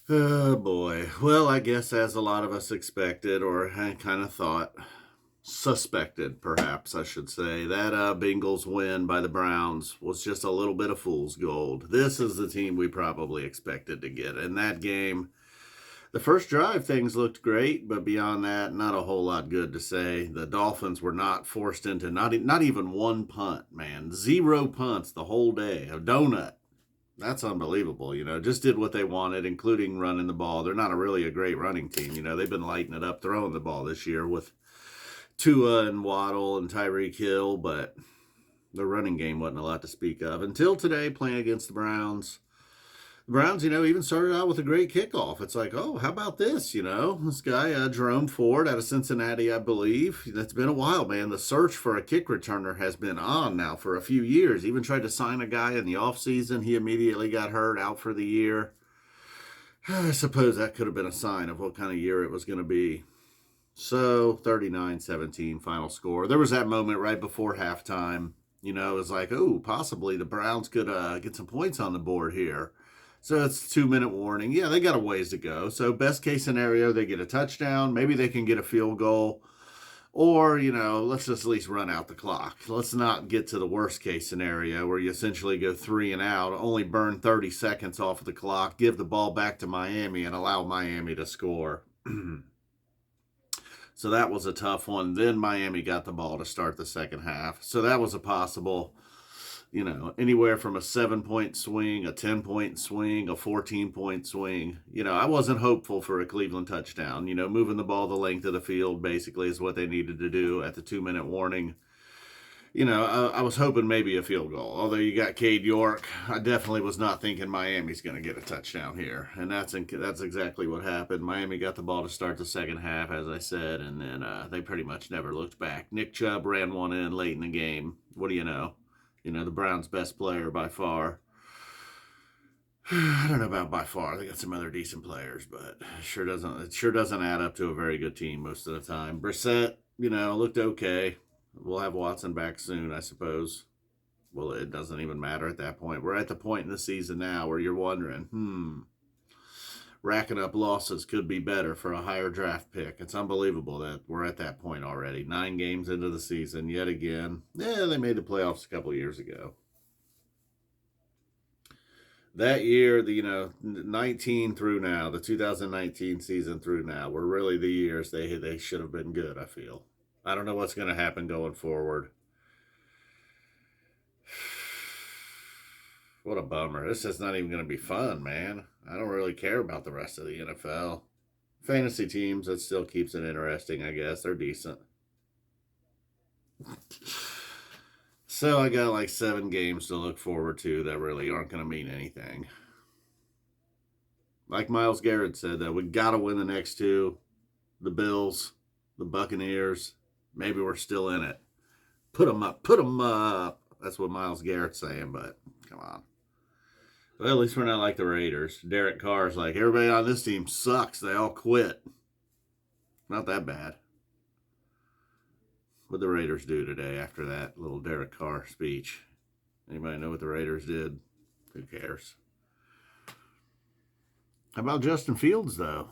Oh boy. Well, I guess as a lot of us expected or had kind of thought, suspected perhaps I should say, that Bengals win by the Browns was just a little bit of fool's gold. This is the team we probably expected to get. In that game, the first drive things looked great, but beyond that, not a whole lot good to say. The Dolphins were not forced into not even one punt, man. Zero punts the whole day. A donut. That's unbelievable. Just did what they wanted, including running the ball. They're not really a great running team. They've been lighting it up throwing the ball this year with Tua and Waddle and Tyreek Hill, but the running game wasn't a lot to speak of until today playing against the Browns. The Browns, even started out with a great kickoff. It's like, oh, how about this? This guy, Jerome Ford out of Cincinnati, I believe. That's been a while, man. The search for a kick returner has been on now for a few years. Even tried to sign a guy in the offseason. He immediately got hurt, out for the year. I suppose that could have been a sign of what kind of year it was going to be. So, 39-17 final score. There was that moment right before halftime. It was like, oh, possibly the Browns could get some points on the board here. So it's a 2-minute warning. Yeah, they got a ways to go. So best case scenario, they get a touchdown. Maybe they can get a field goal. Or, let's just at least run out the clock. Let's not get to the worst case scenario where you essentially go 3 and out, only burn 30 seconds off of the clock, give the ball back to Miami, and allow Miami to score. So that was a tough one. Then Miami got the ball to start the second half. So that was a possible, anywhere from a 7-point swing, a 10-point swing, a 14-point swing. I wasn't hopeful for a Cleveland touchdown. Moving the ball the length of the field basically is what they needed to do at the 2-minute warning. I was hoping maybe a field goal. Although you got Cade York, I definitely was not thinking Miami's going to get a touchdown here. And that's exactly what happened. Miami got the ball to start the second half, as I said, and then they pretty much never looked back. Nick Chubb ran one in late in the game. What do you know? The Browns' best player by far. I don't know about by far. They got some other decent players, but it sure doesn't add up to a very good team most of the time. Brissett, looked okay. We'll have Watson back soon, I suppose. Well, it doesn't even matter at that point. We're at the point in the season now where you're wondering, racking up losses could be better for a higher draft pick. It's unbelievable that we're at that point already. 9 games into the season, yet again. Yeah, they made the playoffs a couple years ago. That year, 19 through now, the 2019 season through now, were really the years they should have been good, I feel. I don't know what's going to happen going forward. What a bummer. This is not even going to be fun, man. I don't really care about the rest of the NFL. Fantasy teams, that still keeps it interesting, I guess. They're decent. So I got like 7 games to look forward to that really aren't going to mean anything. Like Myles Garrett said, that we got to win the next 2. The Bills, the Buccaneers. Maybe we're still in it. Put them up. Put them up. That's what Myles Garrett's saying, but come on. Well, at least we're not like the Raiders. Derek Carr's like, everybody on this team sucks. They all quit. Not that bad. What the Raiders do today after that little Derek Carr speech? Anybody know what the Raiders did? Who cares? How about Justin Fields, though?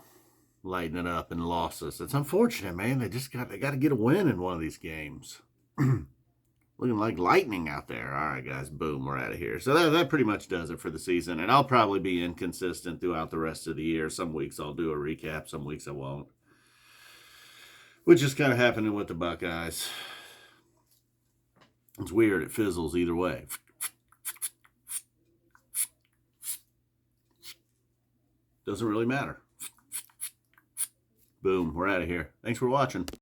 Lighting it up in losses. It's unfortunate, man. They got to get a win in one of these games. Looking like lightning out there. All right, guys. Boom. We're out of here. So that pretty much does it for the season. And I'll probably be inconsistent throughout the rest of the year. Some weeks I'll do a recap. Some weeks I won't. Which is kind of happening with the Buckeyes. It's weird. It fizzles either way. Doesn't really matter. Boom. We're out of here. Thanks for watching.